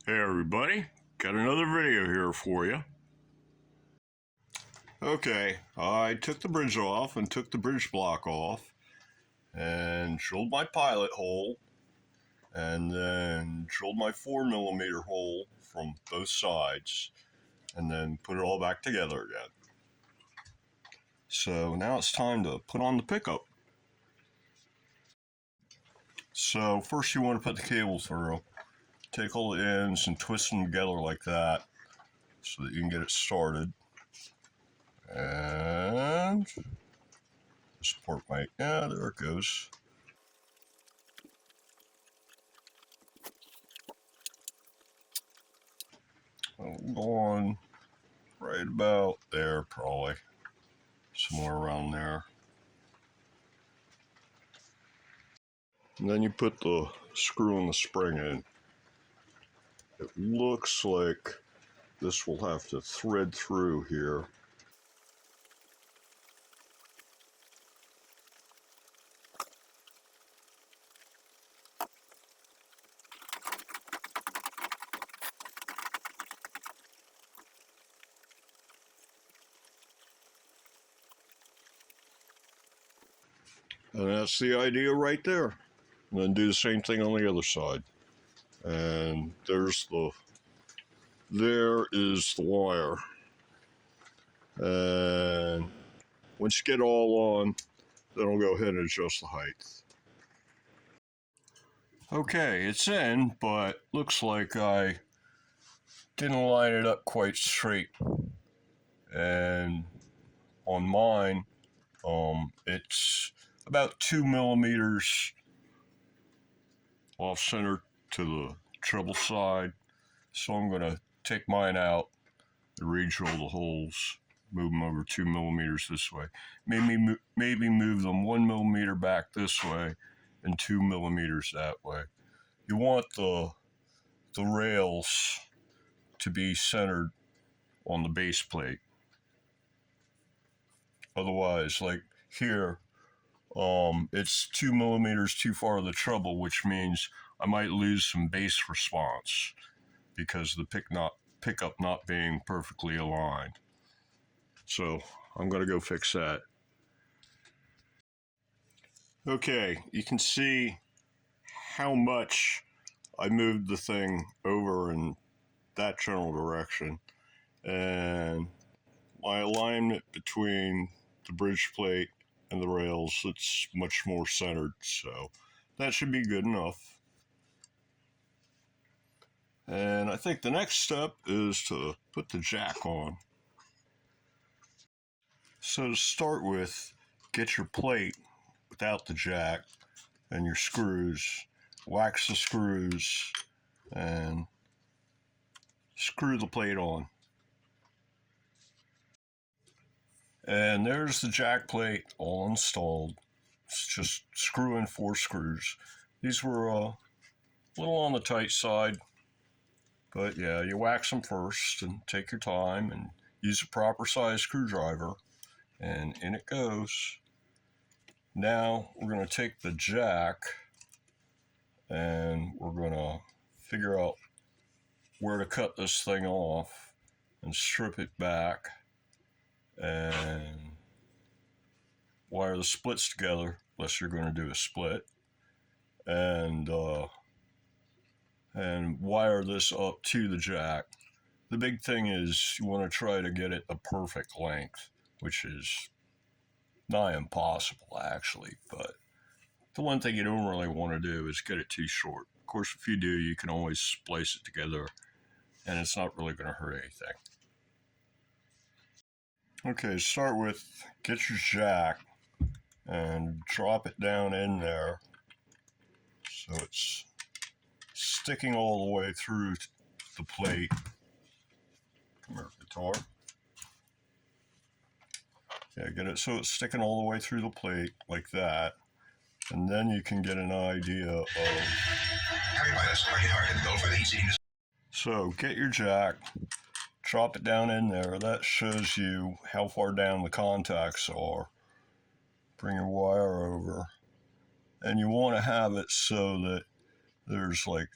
Hey everybody, got another video here for you. Okay, I took the bridge off and took the bridge block off and drilled my pilot hole and then drilled my 4mm hole from both sides and then put it all back together again. So now it's time to put on the pickup. So first you want to put the cable through. Take all the ends and twist them together like that so that you can get it started. And this part might, yeah, there it goes. Going right about there, probably somewhere around there. And then you put the screw and the spring in. It looks like this will have to thread through here. And that's the idea right there. And then do the same thing on the other side. And there is the wire. And once you get it all on, then I'll go ahead and adjust the height. Okay, it's in, but looks like I didn't line it up quite straight. And on mine, it's about 2mm off center to the treble side. So I'm gonna take mine out and re-drill the holes, move them over 2mm this way. Maybe move them 1mm back this way and 2mm that way. You want the rails to be centered on the base plate. Otherwise, like here, it's 2mm too far of the treble, which means I might lose some bass response because the pickup not being perfectly aligned. So I'm gonna go fix that. Okay, you can see how much I moved the thing over in that general direction, and my alignment between the bridge plate and the rails, it's much more centered, so that should be good enough. And I think the next step is to put the jack on. So to start with, get your plate without the jack and your screws. Wax the screws and screw the plate on. And there's the jack plate all installed. It's just screw in 4 screws. These were a little on the tight side, but yeah, you wax them first and take your time and use a proper size screwdriver, and in it goes. Now we're going to take the jack and we're going to figure out where to cut this thing off and strip it back and wire the splits together, unless you're going to do a split, and wire this up to the jack. The big thing is you want to try to get it a perfect length, which is nigh impossible actually, but the one thing you don't really want to do is get it too short. Of course, if you do, you can always splice it together and it's not really going to hurt anything. Okay, start with, get your jack and drop it down in there so it's sticking all the way through the plate. Come here, guitar. Yeah, get it so it's sticking all the way through the plate like that, and then you can get an idea of. So get your jack, drop it down in there. That shows you how far down the contacts are. Bring your wire over, and you want to have it so that there's like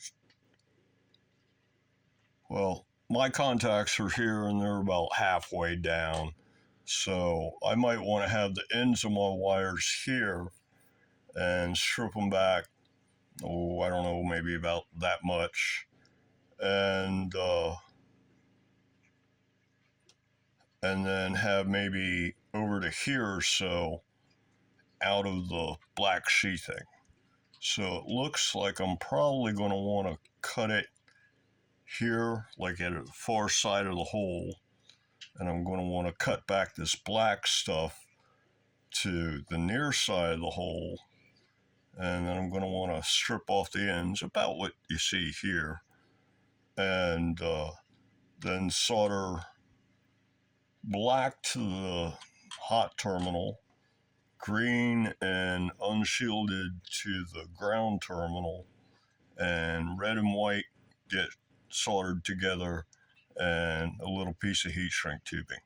Well, my contacts are here and they're about halfway down. So I might want to have the ends of my wires here and strip them back. Oh, I don't know, maybe about that much. And and then have maybe over to here or so out of the black sheathing. So it looks like I'm probably going to want to cut it here, like at the far side of the hole. And I'm going to want to cut back this black stuff to the near side of the hole. And then I'm going to want to strip off the ends, about what you see here. And then solder black to the hot terminal, green and unshielded to the ground terminal, and red and white get soldered together, and a little piece of heat shrink tubing.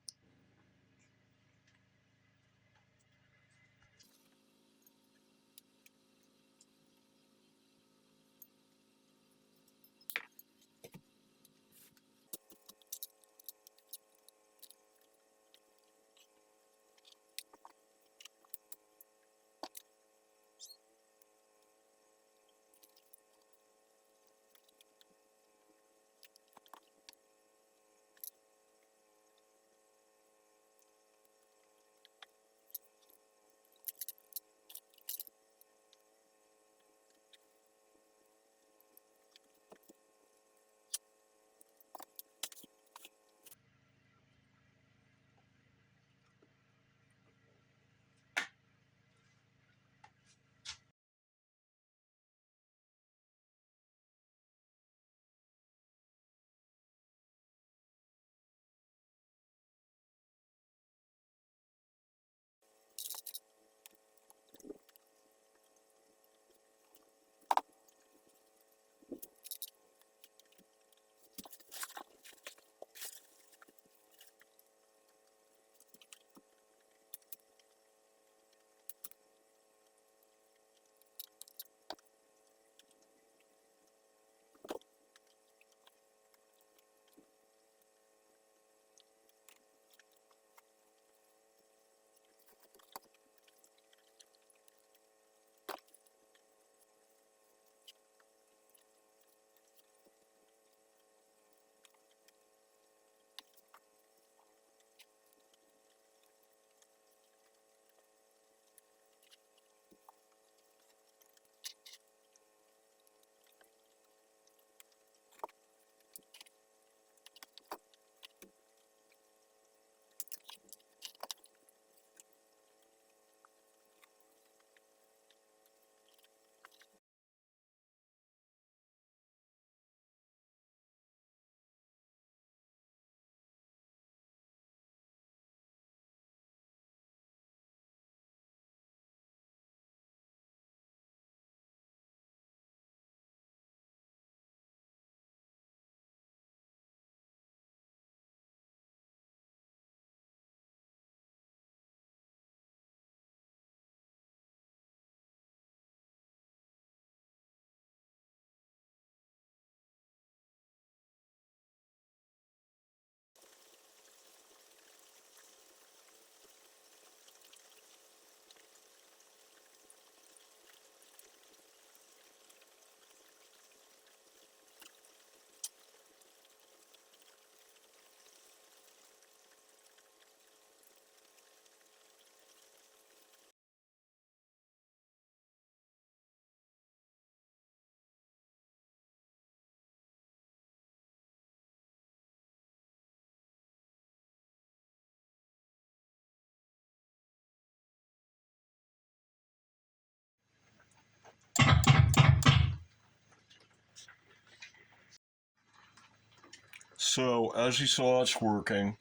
So as you saw, it's working.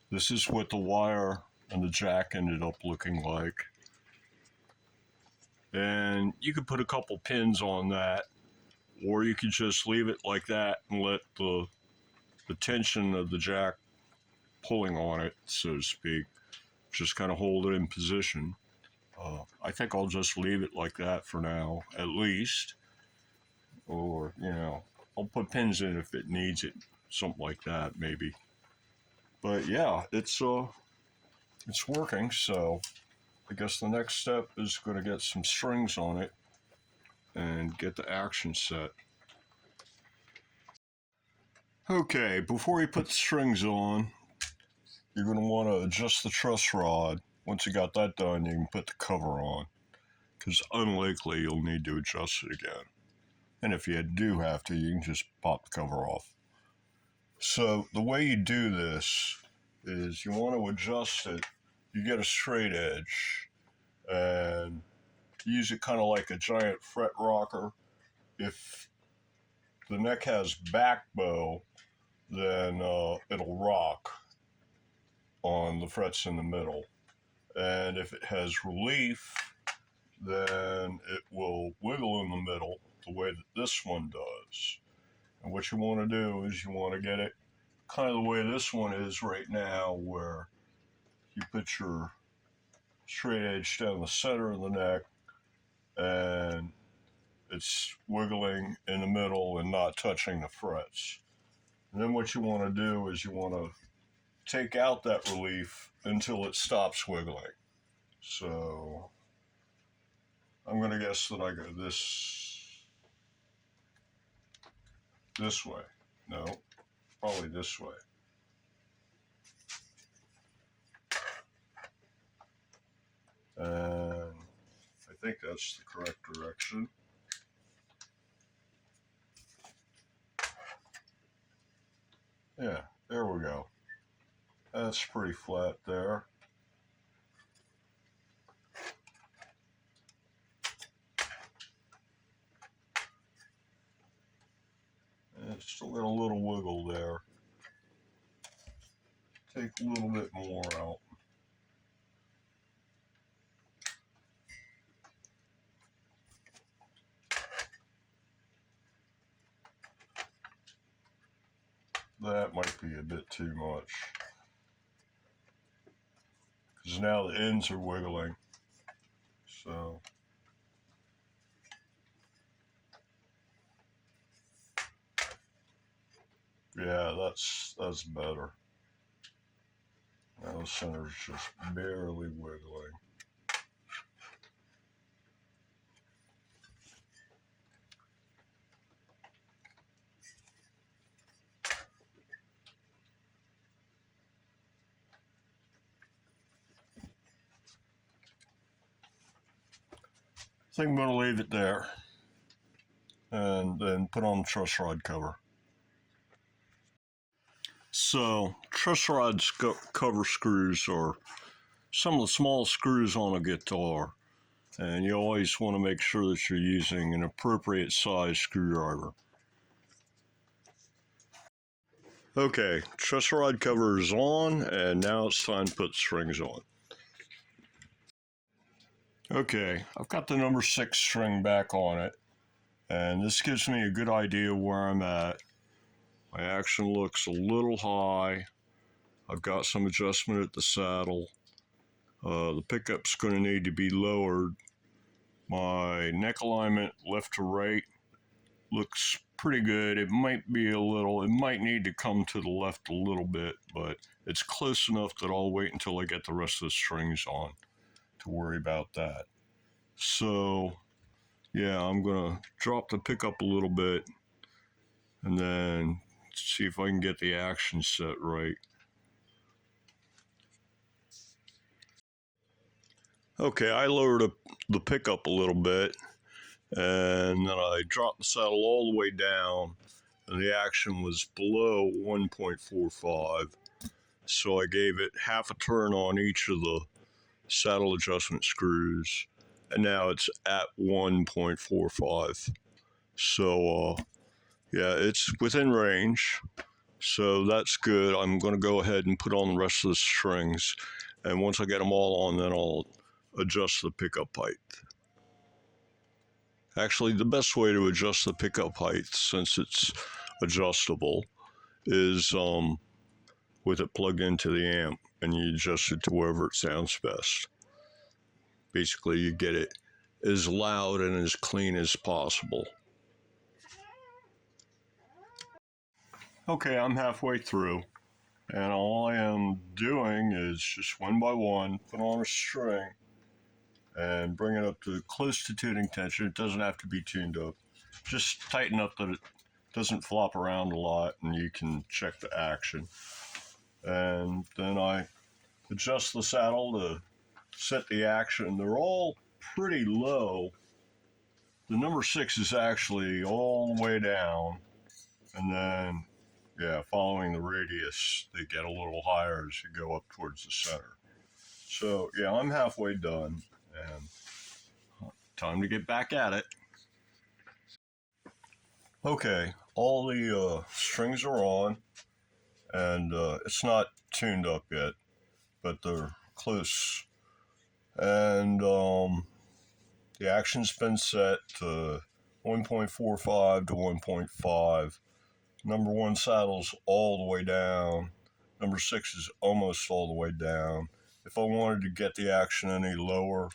This is what the wire and the jack ended up looking like. And you could put a couple pins on that, or you could just leave it like that and let the tension of the jack pulling on it, so to speak, just kind of hold it in position. I think I'll just leave it like that for now, at least. Or, I'll put pins in if it needs it. something like that maybe. But yeah, it's working. So I guess the next step is going to get some strings on it and get the action set. Okay, before you put the strings on, you're going to want to adjust the truss rod. Once you got that done, you can put the cover on, because unlikely you'll need to adjust it again. And if you do have to, you can just pop the cover off. So the way you do this is you want to adjust it. You get a straight edge and use it kind of like a giant fret rocker. If the neck has back bow, then it'll rock on the frets in the middle. And if it has relief, then it will wiggle in the middle the way that this one does. And what you want to do is you want to get it kind of the way this one is right now, where you put your straight edge down the center of the neck and it's wiggling in the middle and not touching the frets. And then what you want to do is you want to take out that relief until it stops wiggling. So I'm going to guess that I go this way. No, probably this way. And I think that's the correct direction. Yeah, there we go. That's pretty flat there. And it's still got a little wiggle there. Take a little bit more out. That might be a bit too much, because now the ends are wiggling. So yeah, that's better. Now the center's just barely wiggling. I think I'm going to leave it there and then put on the truss rod cover. So truss rod's cover screws are some of the small screws on a guitar, and you always want to make sure that you're using an appropriate size screwdriver. Okay, truss rod cover is on, and now it's time to put strings on. Okay, I've got the number 6 string back on it, and this gives me a good idea where I'm at. My action looks a little high. I've got some adjustment at the saddle. The pickup's going to need to be lowered. My neck alignment left to right looks pretty good. It might need to come to the left a little bit, but it's close enough that I'll wait until I get the rest of the strings on to worry about that. So yeah, I'm gonna drop the pickup a little bit and then see if I can get the action set right. Okay, I lowered the pickup a little bit, and then I dropped the saddle all the way down, and the action was below 1.45. So I gave it half a turn on each of the saddle adjustment screws, and now it's at 1.45. So yeah, it's within range, so that's good. I'm going to go ahead and put on the rest of the strings, and once I get them all on, then I'll adjust the pickup height. Actually, the best way to adjust the pickup height, since it's adjustable, is with it plugged into the amp, and you adjust it to wherever it sounds best. Basically, you get it as loud and as clean as possible. Okay, I'm halfway through, and all I am doing is just one by one put on a string and bring it up to close to tuning tension. It doesn't have to be tuned up. Just tighten up that it doesn't flop around a lot, and you can check the action. And then I adjust the saddle to set the action. They're all pretty low. The number 6 is actually all the way down, and then yeah, following the radius, they get a little higher as you go up towards the center. So yeah, I'm halfway done, and time to get back at it. Okay, all the strings are on, and it's not tuned up yet, but they're close. And the action's been set to 1.45 to 1.5. Number 1 saddle's all the way down. Number 6 is almost all the way down. If I wanted to get the action any lower,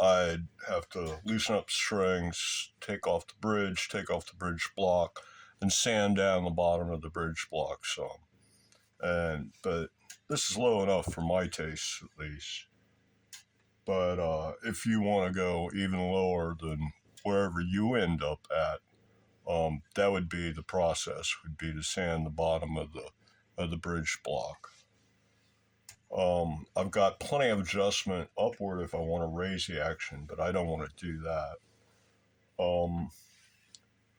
I'd have to loosen up strings, take off the bridge block, and sand down the bottom of the bridge block some. But this is low enough for my taste, at least. But if you want to go even lower than wherever you end up at, that would be the process. Would be to sand the bottom of the bridge block. I've got plenty of adjustment upward if I want to raise the action, but I don't want to do that.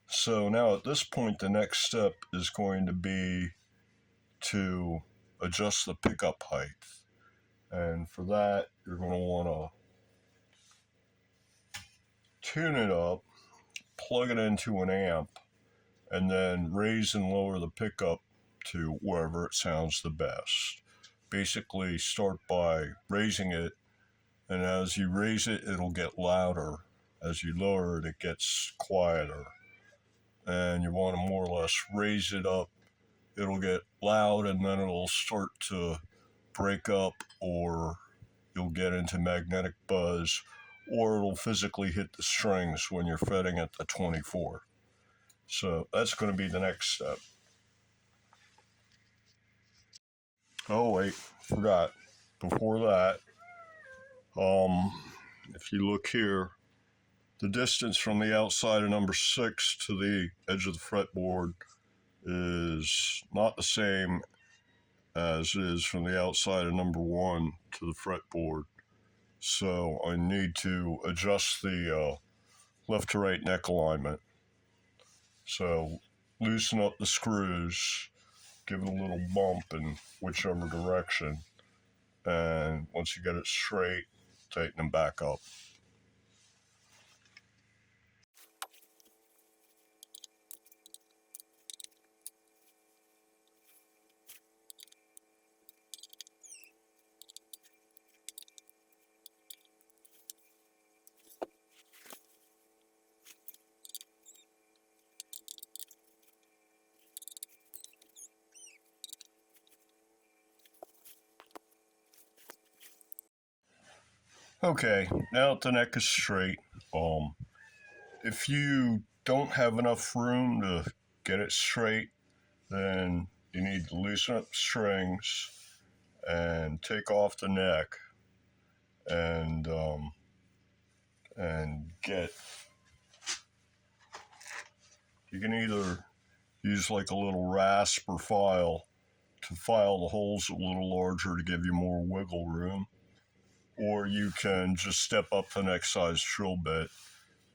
So now at this point, the next step is going to be to adjust the pickup height. And for that, you're going to want to tune it up, plug it into an amp, and then raise and lower the pickup to wherever it sounds the best. Basically, start by raising it, and as you raise it, it'll get louder. As you lower it, it gets quieter. And you want to more or less raise it up. It'll get loud, and then it'll start to break up, or you'll get into magnetic buzz, or it'll physically hit the strings when you're fretting at the 24. So that's going to be the next step. Oh wait, forgot. Before that, if you look here, the distance from the outside of number 6 to the edge of the fretboard is not the same as it is from the outside of number 1 to the fretboard. So I need to adjust the left to right neck alignment. So loosen up the screws, give it a little bump in whichever direction, and once you get it straight, tighten them back up. Okay, now that the neck is straight, if you don't have enough room to get it straight, then you need to loosen up the strings and take off the neck and get. You can either use like a little rasp or file to file the holes a little larger to give you more wiggle room, or you can just step up the next size drill bit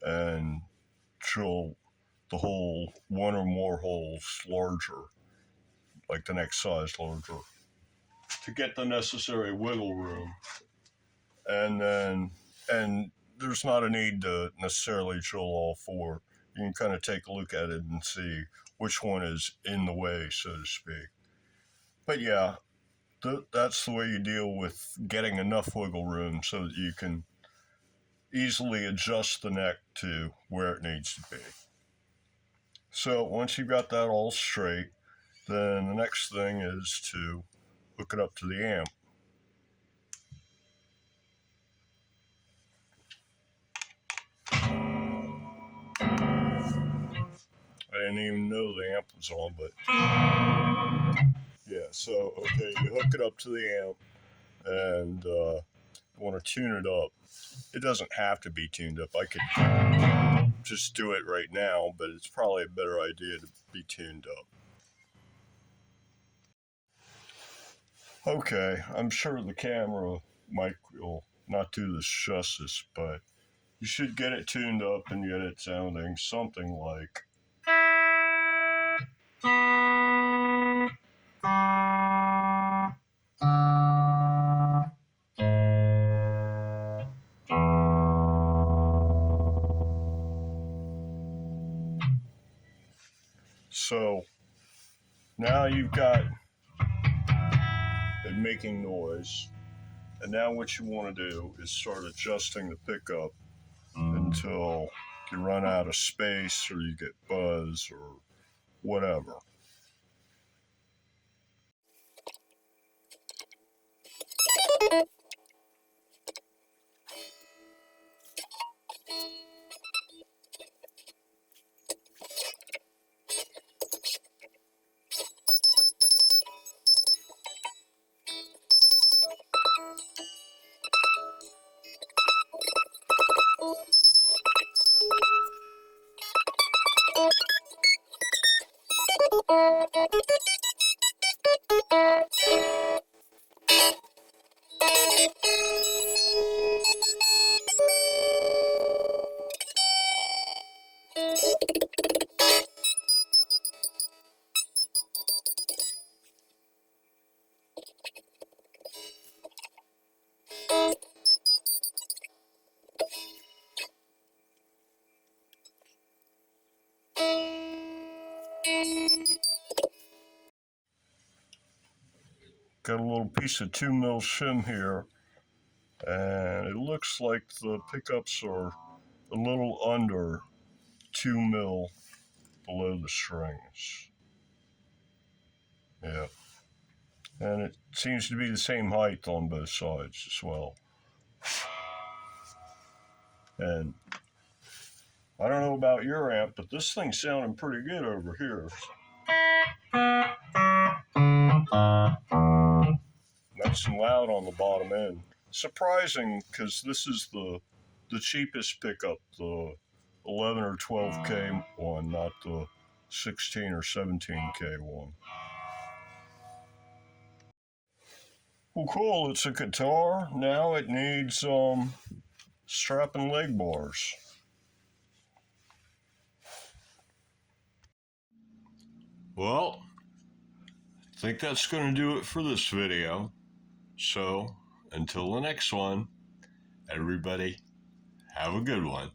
and drill the hole one or more holes larger, like the next size larger, to get the necessary wiggle room. And there's not a need to necessarily drill all 4. You can kind of take a look at it and see which one is in the way, so to speak. But yeah, that's the way you deal with getting enough wiggle room so that you can easily adjust the neck to where it needs to be. So once you've got that all straight, then the next thing is to hook it up to the amp. I didn't even know the amp was on, but yeah, so, okay, you hook it up to the amp and want to tune it up. It doesn't have to be tuned up. I could just do it right now, but it's probably a better idea to be tuned up. Okay, I'm sure the camera mic will not do this justice, but you should get it tuned up and get it sounding something like. So now you've got it making noise, and now what you want to do is start adjusting the pickup until you run out of space or you get buzz or whatever. Got a little piece of 2mm shim here, and it looks like the pickups are a little under 2mm below the strings. Yeah. And it seems to be the same height on both sides as well. And I don't know about your amp, but this thing's sounding pretty good over here. Nice and loud on the bottom end. Surprising, because this is the cheapest pickup, the 11 or 12K one, not the 16 or 17K one. Well, cool, it's a guitar. Now it needs strap and leg bars. Well, I think that's going to do it for this video. So, until the next one, everybody, have a good one.